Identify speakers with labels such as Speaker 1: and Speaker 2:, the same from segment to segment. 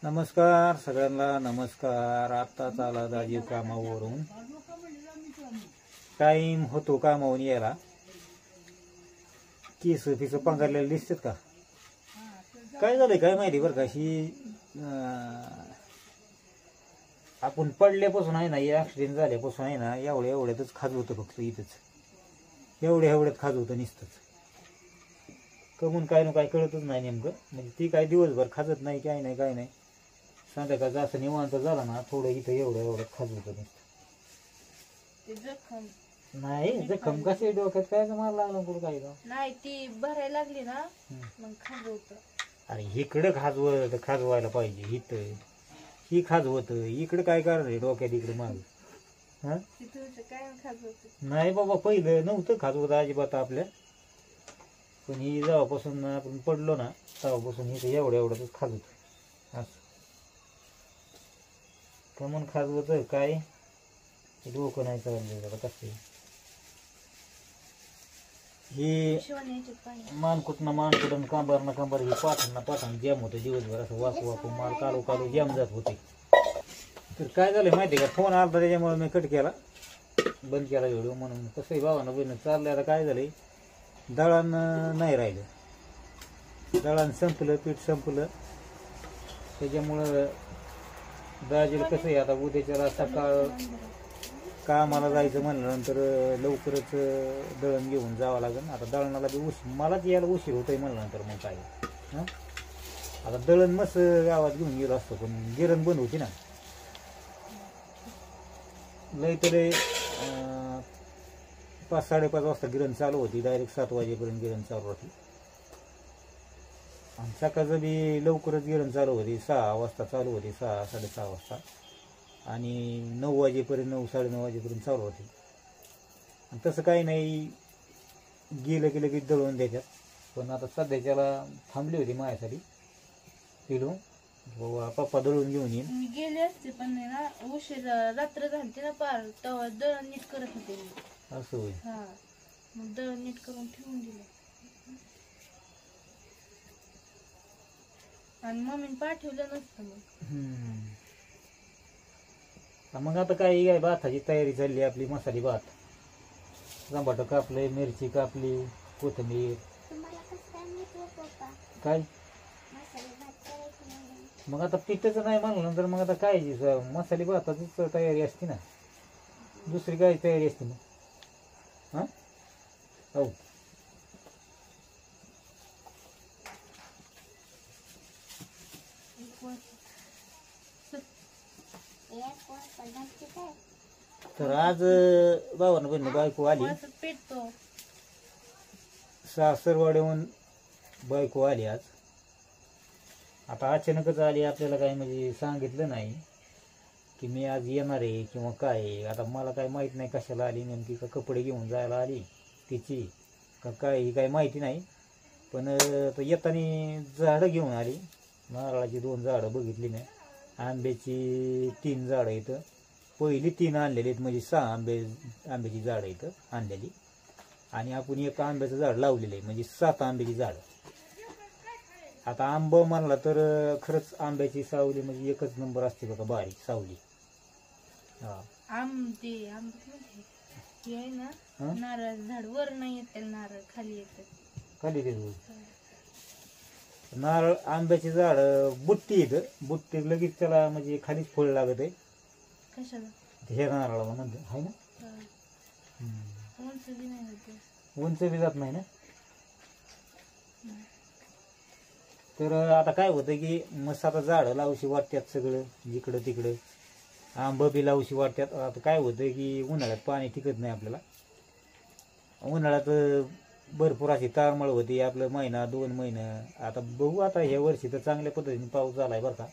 Speaker 1: नमस्कार सगळ्यांना नमस्कार. आत्ताच आला दाजीव कामावरून. टाईम होतो कामावरून यायला. केस फिस पांघरलेले दिसतात का? काय झालंय काय माहिती बरं का. आपण पडल्यापासून आहे ना, ॲक्सिडेंट झाल्यापासून आहे ना, एवढ्यातच खाजवतं फक्त इथंच. एवढ्यात खाजवतं नुसतंच. कमून काय ना काय कळतच नाही नेमकं. म्हणजे ती काय दिवसभर खाजत नाही, काय नाही. संध्याकाळचं असं निवांत झाला ना, थोडं इथं एवढ्यात खाजवतं नुसतं. नाही जखम कशी डोक्यात काय मार लागला कुठं काय
Speaker 2: नाही, ती भरायला लागली ना मग खाजवत.
Speaker 1: अरे इकडं खाजवायला पाहिजे. इथं ही खाजवत, इकडं काय करणार डोक्यात इकडे माग.
Speaker 2: काय खाजवत
Speaker 1: नाही बाबा, पहिलं नव्हतं खाजवत अजिबात आपल्या. पण ही जेव्हापासून आपण पडलो ना तेव्हापासून इथं एवढ्यातच खाजवत. असं कमून खाजवत काय डोकं नाही चाललं कसं. ही मानकुटन कांबार ही पाठांना जॅम होतं दिवसभर. असं वाकू माल कालू जॅम जात होते. तर काय झालं माहिती का, फोन आला त्याच्यामुळे मी कट केला, बंद केला व्हिडिओ. म्हणून कसंही भावानं बहिणं चाललंय. आता काय झालंय, दळण नाही राहिलं. दळण संपलं, पीठ संपलं. त्याच्यामुळं दाजीला कसं आहे, आता उद्याच्याला सकाळ कामाला जायचं म्हणल्यानंतर लवकरच दळण घेऊन जावं लागेल. आता दळणाला बी मलाच यायला उशीर होतोय म्हणल्यानंतर मग काय आता दळण मस्त गावात घेऊन गेलो असतो, पण गिरण बंद होती ना. लय तरी 5-5:30 वाजता गिरण चालू होती. डायरेक्ट 7 वाजेपर्यंत गिरण चालू होती. आणि सकाळचं बी लवकरच गिरण चालू होती. 6 वाजता चालू होती, 6-6:30 वाजता. आणि 9 वाजेपर्यंत 9-9:30 वाजेपर्यंत चालू होती. आणि तसं काही नाही, गेलं की लगेच दळून द्यायच्यात. पण आता सध्याच्याला थांबली होती माझ्यासाठी पिलू. बाबा पप्पा दळून घेऊन येईन.
Speaker 2: मी गेले असते पण ना उशीर रात्र झाली ना पार, तेव्हा दळण नीट करत होते मी.
Speaker 1: असं होईल.
Speaker 2: हा, मग दळण नीट करून ठेवून दिलं. आणि मम्मीने पाठवलं नसतं
Speaker 1: मग आता काय भाताची तयारी चालली आपली. मसाली भात, टमाटर कापले, मिरची कापली, कोथिंबीर. काय मग आता पिठाचं नाही म्हणलं तर मग आता काय मसाली भाताचीच तयारी असते ना, दुसरी काय तयारी असते ना. हा हो, तर आज भावानं बहिणी बायको आली.
Speaker 2: पेटतो
Speaker 1: सासरवाड्याहून बायको आली आज. आता अचानकच आली, आपल्याला काही म्हणजे सांगितलं नाही की मी आज येणार आहे किंवा काय. आता मला काय माहीत नाही कशाला आली नेमकी, का कपडे घेऊन जायला आली तिची का काय, ही काही माहिती नाही. पण येताना झाडं घेऊन आली. नारळाची 2 झाडं बघितली मी. आंब्याची 3 झाडं इथं, पहिली 3 आणलेली आहेत. म्हणजे 6 आंब्याची झाडं इथं आणलेली. आणि आपण एक आंब्याचं झाड लावलेलं आहे, म्हणजे 7 आंब्याची झाडं. आता आंबा म्हणला तर खरंच आंब्याची सावली म्हणजे एकच नंबर असते बघा, बारीक सावली. हा,
Speaker 2: नारळ झाड वर नाही येत, नारळ खाली येत.
Speaker 1: खाली ते नारळ आंब्याची झाड बुट्टी येतं. बुट्टी लगेच त्याला म्हणजे खालीच फळ लागत आहे.
Speaker 2: कशाला?
Speaker 1: हे नारळाला म्हणते आहे ना. उंच बी जात नाही ना. तर आता काय होतं की मस्त आता झाडं लावशी वाटतात सगळं जिकडं तिकडं. आंब बी लावशी वाटतात. आता काय होतं की उन्हाळ्यात पाणी टिकत नाही आपल्याला. उन्हाळ्यात भरपूर अशी तारमळ होती आपलं, 1-2 महिने. आता बघू, आता ह्या वर्षी तर चांगल्या पद्धतीने पाऊस झालाय बरं का.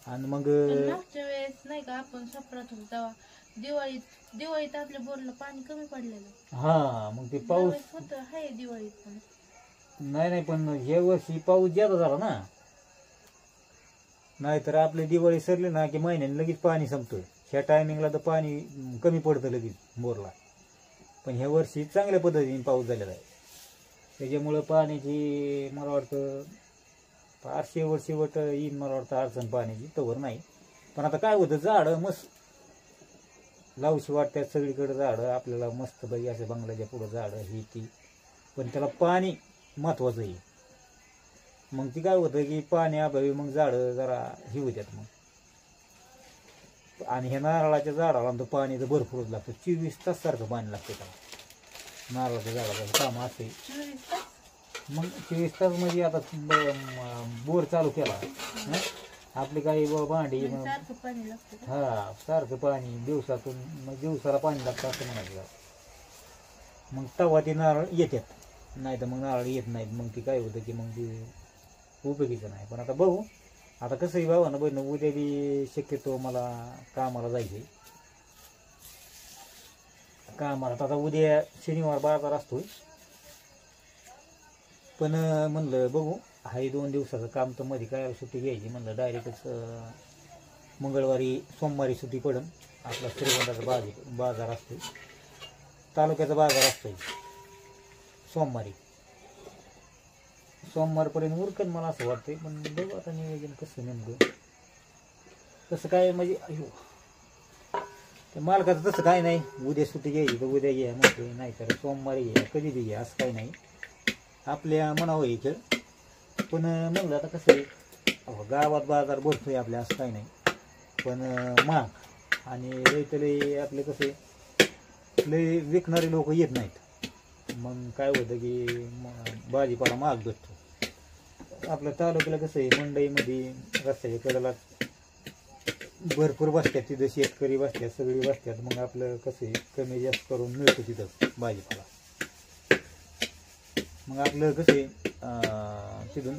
Speaker 1: आणि मग
Speaker 2: मागच्या वेळेस नाही का आपण सापडत होतो तेव्हा दिवाळीत आपल्या बोरला पाणी कमी पडलेलं.
Speaker 1: हा, मग ते पाऊस
Speaker 2: होत आहे दिवाळीत पण.
Speaker 1: नाही पण ह्या वर्षी पाऊस जास्त झाला ना. नाहीतर आपली दिवाळी सरली ना की महिन्याने लगेच पाणी संपतं. ह्या टायमिंगला तर पाणी कमी पडतं लगेच बोरला. पण ह्या वर्षी चांगल्या पद्धतीने पाऊस झालेला आहे. त्याच्यामुळं पाण्याची मला वाटतं फार शेवट येईन मला वाटतं अडचण पाण्याची, तवर नाही. पण आता काय होतं, झाडं मस्त लावशी वाटतात सगळीकडे, झाडं आपल्याला मस्त बाई असं बंगल्याच्या पुढं झाडं ही ती, पण त्याला पाणी महत्वाचं आहे. मग ती काय होतं की पाणी अभावी मग झाडं जरा ही होत्यात मग. आणि ह्या नारळाच्या झाडाला तर पाणी तर भरपूरच लागतं, 24 तास सारखं पाणी लागतं त्याला नारळाच्या झाडाचं काम असते. मग 24 तास म्हणजे आता बोर चालू केला आपली काही भांडी हा सारखं पाणी दिवसातून, मग दिवसाला पाणी लागतं असं म्हणायचं. मग तेव्हा ती नारळ येतात, नाही तर मग नारळ येत नाहीत. मग ती काय होतं की मग ती उपयोगीचं नाही. पण आता बघू, आता कसंही भावानं बहिण उद्या बी शक्यतो मला कामाला जायचंय कामाला. आता उद्या शनिवार बाजार असतोय, पण म्हणलं बघू हाही 2 दिवसाचं काम, तर मध्ये काय सुट्टी घ्यायची म्हणलं, डायरेक्टच मंगळवारी सोमवारी सुट्टी पडन. आपला श्रीगोंदाचा बाजार असतो, तालुक्याचा बाजार असतोय सोमवारपर्यंत उरकन मला असं वाटतंय. पण बघू आता नियोजन कसं नेमकं तसं काय म्हणजे मालकाचं तसं काय नाही, उद्या सुट्टी घ्यायची तर उद्या घ्या म्हणते, नाही तर सोमवारी घ्या, कधी बी घ्या, असं काही नाही, आपल्या मनावर यायचं. पण म्हणलं आता कसं आहे, गावात बाजार भरतोय आपल्या, असं काही नाही, पण महाग आणि लय आपले कसे लय विकणारे लोक येत नाहीत. मग काय होतं की भाजीपाला महाग भेटतो. आपल्या तालुक्याला कसं आहे, मंडईमध्ये रस्त्याच्या कडेला भरपूर बसतात, तिथं शेतकरी बसतात, सगळी बसतात. मग आपलं कसं आहे, कमी जास्त करून मिळतं तिथं भाजीपाला. मग आपलं कसं आहे तिथून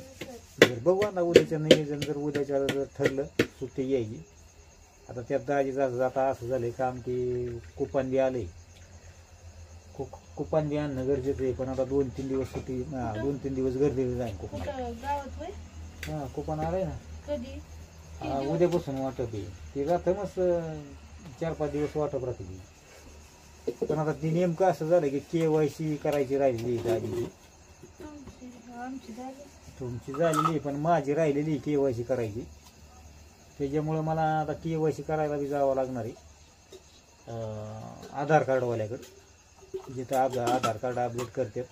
Speaker 1: जर बघू आता उद्याचं नियोजन, जर उद्याच्या जर ठरलं सुट्टी घ्यायची. आता त्यात दाजी जाता असं झालंय काम की कुपन बी आले, कुपन बी आणणं गरजेचं आहे. पण आता 2-3 दिवस सुट्टी, 2-3 दिवस गरजेचं जाईल कुपन. हा कुपन आलंय ना, उद्यापासून वाटप आहे ते, जातं मस्त 4-5 दिवस वाटप राहते. पण आता ती नेमकं असं झालं की KYC करायची राहिलेली दाजीची, तुमची झालेली पण माझी राहिलेली KYC करायची. त्याच्यामुळं मला आता KYC करायला बी जावं लागणार आहे आधार कार्डवाल्याकडं, जिथं आधार कार्ड अपडेट करतात,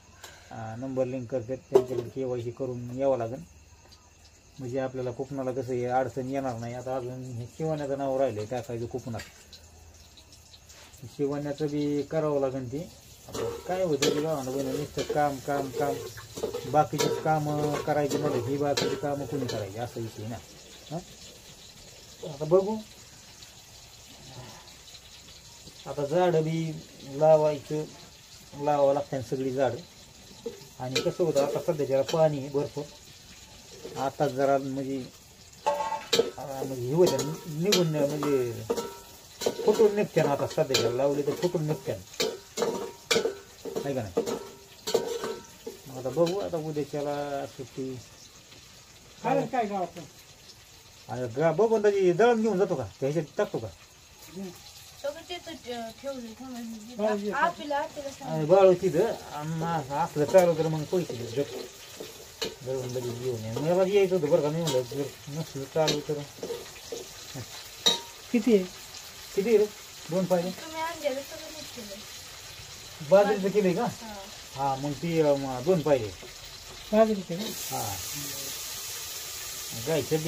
Speaker 1: नंबर लिंक करतात, त्यांच्याकडे KYC करून यावं लागेल. म्हणजे आपल्याला कुपनाला कसं आहे अडचण येणार नाही. आता अजून हे शिवण्याचं नाव राहिलं टाकायचं कुपनात, शिवण्याचं बी करावं लागेल. ते आता काय होतं की गावाला बहिणी नुसतं काम काम काम, बाकीचीच कामं करायची म्हणजे ही बाकीची कामं कोणी करायची असा विषय ना. आता बघू, आता झाडं बी लावावं लागतात सगळी झाडं. आणि कसं होतं आता सध्याच्याला पाणी भरपूर, आता जरा म्हणजे हे होतं निघून, म्हणजे फुटून निघत्यान. आता सध्याच्या लावले तर फुटून निघत्यान, आहे का नाही. आता बघू, आता उद्याच्याला सुट्टी
Speaker 3: काय गावात
Speaker 1: बघून त्याची दळण घेऊन जातो का, त्याच्यात टाकतो का बाळू तिथं असलं चालू तर मग पैसे दळून लगेच घेऊन ये. मला यायचं होतं बरं का, मी म्हणलं जर नसलं चालू तर.
Speaker 3: किती आहे
Speaker 1: रे 2 पाहिजे बाजरीचं केलंय का? हा मग ती 2 पाहिजे
Speaker 3: बाजरीचे.
Speaker 1: हा गायच्या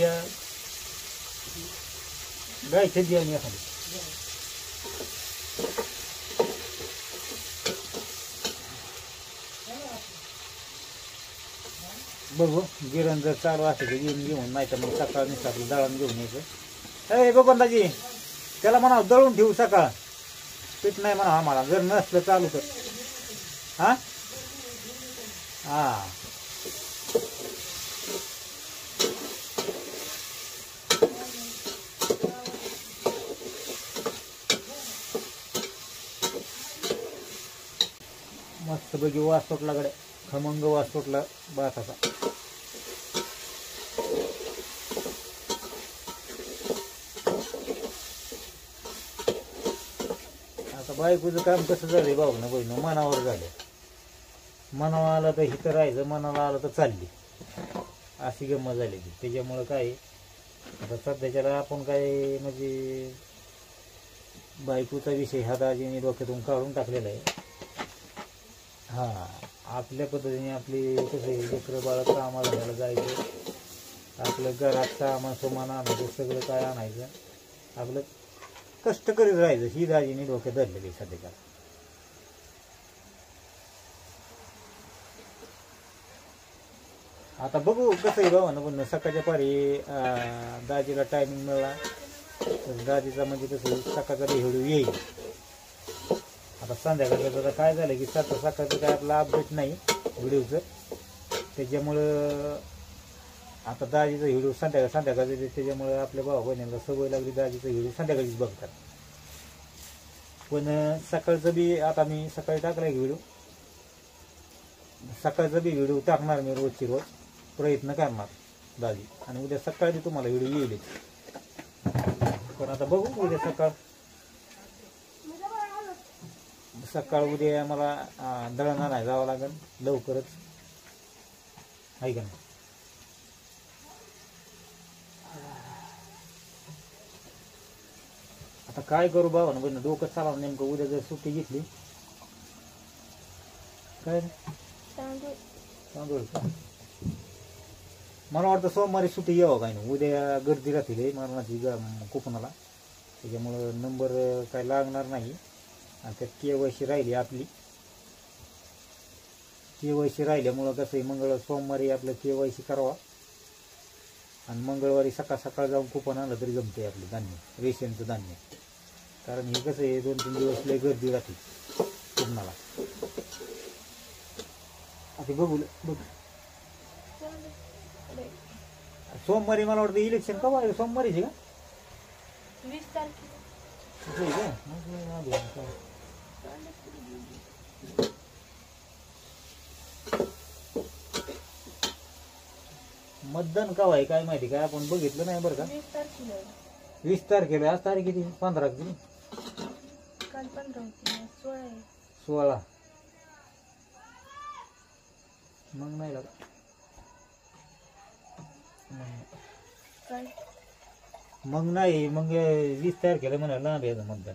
Speaker 1: द्या मी एखादी. बघू गिरण जर चालू असेल तर घेऊन, नाही तर मग सकाळ निसं दळण घेऊन यायचं. ए बबनदाजी त्याला म्हणा दळून ठेवू, सकाळ पीठ नाही म्हणा आम्हाला, जर नसलं चालू तर. हा हा मस्त पैकी वास सुटला कडे, खमंग वास सुटला भाताचा. आता बायकोचं काम कसं झालंय भाऊ ना बहिण, मनावर झालं. मनावर आलं तर हिथं राहायचं, मनाला आलं तर चालली, अशी गंमत झाली ती. त्याच्यामुळं काय आता सध्याच्याला आपण काय म्हणजे बायकोचा विषय हा दाजीने डोक्यातून काढून टाकलेला आहे. हा, आपल्या पद्धतीने आपली कसं आहे, लेकरं बाळं कामाला घालायला जायचं, आपलं घरात सामान सुमान आणायचं, सगळं काय आणायचं, आपलं कष्ट करीत राहायचं, ही दाजीने डोक्यात धरलेली सध्याच्या. आता बघू कसं आहे भावानं, पण सकाळच्या पारी दाजीला टायमिंग मिळाला तर दाजीचा म्हणजे कसं सकाळचा व्हिडिओ येईल. आता संध्याकाळचं आता काय झालं की सकाळचं काय आपला अपडेट नाही व्हिडिओचं, त्याच्यामुळं आता दाजीचा व्हिडिओ संध्याकाळचं येते. त्याच्यामुळं आपल्या भावा बहिणीला सवय लागली दाजीचा व्हिडिओ संध्याकाळीच बघतात. पण सकाळचं बी आता मी सकाळी टाकला एक व्हिडिओ, सकाळचा बी व्हिडिओ टाकणार मी रोजची रोज, प्रयत्न करणार दाजी, आणि उद्या सकाळी तुम्हाला व्हिडिओ येईल. पण आता बघू उद्या सकाळ उद्या मला दळण आणायला जावं लागेल लवकरच, आहे का नाही. आता काय करू बाबा ना, डोकं चालवं नेमकं. उद्या जर सुट्टी घेतली काय तांदूळ का, मला वाटतं सोमवारी सुट्टी यावं काय नाही. उद्या गर्दी राहतील मरणाची कोकणाला, त्याच्यामुळं नंबर काय लागणार नाही. आणि त्यात KYC राहिली आपली, KYC राहिल्यामुळं कसं आहे सोमवारी आपलं KYC करावा आणि मंगळवारी सकाळ सकाळ जाऊन कुपन आणलं तरी जमते आपलं धान्य, रेशनचं धान्य. कारण हे कसं आहे 2-3 दिवस लय गर्दी राहते कोकणाला. आता बघू सोमवारी मला वाटतं इलेक्शन कवा आहे, सोमवारीच आहे का?
Speaker 2: 20 तारखेला.
Speaker 1: मतदान कवा आहे काय माहिती, काय आपण बघितलं नाही बरं का.
Speaker 2: 20 तारखेला.
Speaker 1: 20 तारखेला. आज तारीख किती? 15 किती?
Speaker 2: काल 15 होती, 16 आहे.
Speaker 1: 16. मग नाही लागत
Speaker 2: काय
Speaker 1: मग नाही, मग 20 तारखेला म्हणा लांब यायचं मतदान,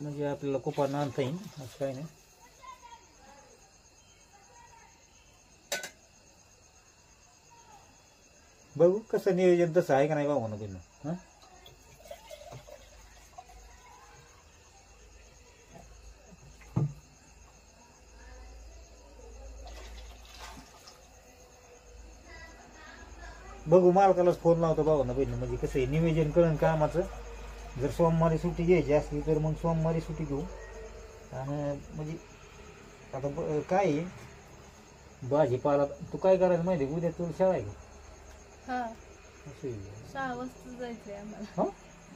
Speaker 1: म्हणजे आपल्याला कुपन आणता येईल असं काही नाही. बघू कसं नियोजन तसं आहे का नाही बाबा ना बिन. बघू मालकालाच फोन लावतो बाबा ना बहिणी, म्हणजे कसं आहे नियोजन कळण कामाचं. जर सोमवारी सुट्टी घ्यायची असली तर मग सोमवारी सुट्टी घेऊ. आणि म्हणजे आता काय आहे भाजीपाला, तू काय करायचं माहिती आहे, उद्या तुला शाळा आहे का?
Speaker 2: हा,
Speaker 1: असं आहे.
Speaker 2: 6 वाजता जायचंय आम्हाला.
Speaker 1: हा?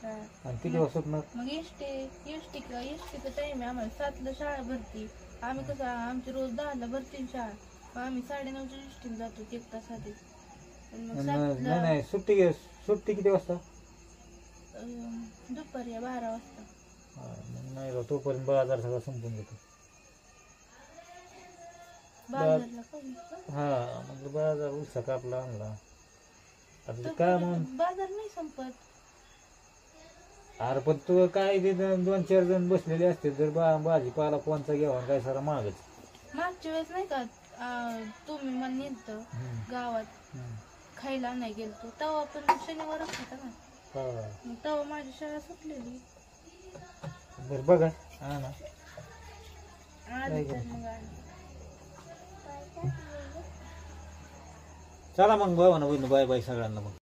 Speaker 2: हा.
Speaker 1: आणि किती वाजता ना?
Speaker 2: मग एसटीचा टाइम आहे आम्हाला. 7ला शाळा भरती. आम्ही कसं आमची रोज 10ला भरती शाळा, मग आम्ही 9:30च्या एसटीला जातो 1 तास आधी.
Speaker 1: नाही नाही, सुट्टी किती वाजता?
Speaker 2: दुपारी 12 वाजता.
Speaker 1: नाही राव, तोपर्यंत बाजार सगळा संपून घेतो.
Speaker 2: बाजारला का?
Speaker 1: हा, म्हणजे बाजार उत्साह कापला आणला. आता काय म्हणून
Speaker 2: बाजार नाही संपत.
Speaker 1: अरे पण तू काय ते 2-4 जण बसलेले असते, तर भाजीपाला कोणचा घ्यावा काय सारा महागच.
Speaker 2: मागच्या वेळेस नाही का तुम्ही मला नेलत गावात खायला नाही गेलतो, तेव्हा पण शनिवारच होता ना. मग तेव्हा माझी शाळा सुटलेली.
Speaker 1: बरं बघा हा ना.
Speaker 2: आधी तर मग आली.
Speaker 1: चला मग बाबा ना बहिणी, बाय बाय सगळ्यांना मग.